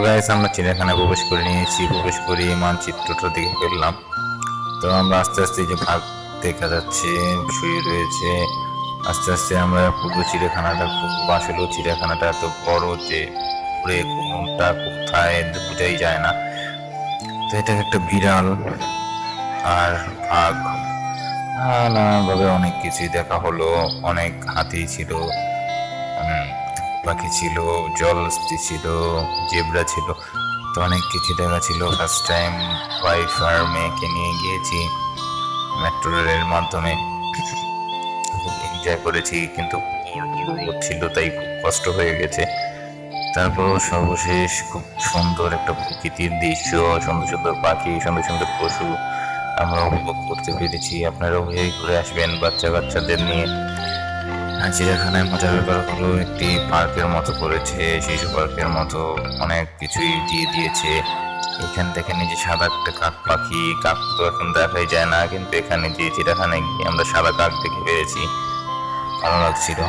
Guys, আমরা চিড়িয়াখানায় প্রবেশ করে নিয়েছি। প্রবেশ করে মানচিত্রটা দেখে ফেললাম। তো আমরা আস্তে আস্তে যে ভাগ দেখা যাচ্ছে শুয়ে রয়েছে, আস্তে আস্তে আমরা পুরো চিড়িয়াখানাটা আসলেও চিড়িয়াখানাটা এত বড় যে ঘুরে কোনটা কোথায় বোঝাই যায় না। তো এটা একটা বিড়াল আর ভাগ, নানানভাবে অনেক কিছুই দেখা হলো। অনেক হাতি ছিল, পাখি ছিল, জলহস্তি ছিল, জেব্রা ছিল। তো অনেক কিছু দেখা ছিল। ফার্স্ট টাইম ওয়াইফ আর মেয়েকে নিয়ে গিয়েছি মেট্রো রেলের মাধ্যমে। খুব এনজয় করেছি, কিন্তু ছিল তাই খুব কষ্ট হয়ে গেছে। তারপরও সর্বশেষ খুব সুন্দর একটা প্রকৃতির দৃশ্য, সুন্দর সুন্দর পাখি, সুন্দর সুন্দর পশু আমরা উপভোগ করতে পেরেছি। আপনারাও এই ঘুরে আসবেন বাচ্চা কাচ্চাদের নিয়ে। চিড়িয়াখানায় মজার ব্যাপার হলো একটি পার্কের মতো করেছে, শিশু পার্কের মতো অনেক কিছুই দিয়ে দিয়েছে। এখান থেকে যে সাদা একটা কাক পাখি, কাক তো এখন দেখাই যায় না, কিন্তু এখানে যে চিড়িয়াখানায় গিয়ে আমরা সাদা কাক দেখে পেয়েছি, ভালো লাগছিল।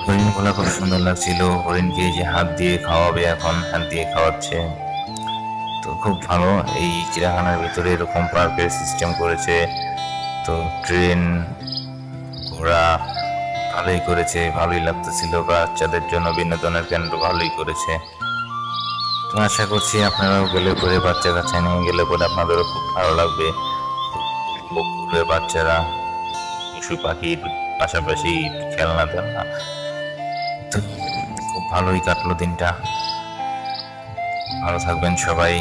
হরিণগুলো খুব সুন্দর লাগছিল। হরিণকে যে হাত দিয়ে খাওয়াবে, এখন হাত দিয়ে খাওয়াচ্ছে। তো খুব ভালো, এই চিড়িয়াখানার ভিতরে এরকম পার্কের সিস্টেম করেছে। তো ট্রেন, ঘোড়া ভালোই করেছে, ভালোই লাগতেছিল। বাচ্চাদের জন্য বিনোদনের কেন্দ্র ভালোই করেছে। তো আশা করছি আপনারাও গেলে পরে, বাচ্চা কাচ্চা নিয়ে গেলে পরে আপনাদেরও খুব ভালো লাগবে। উপভোগ করবে বাচ্চারা পশু পাখির পাশাপাশি খেলনা টেলনা। তো খুব ভালোই কাটলো দিনটা। ভালো থাকবেন সবাই।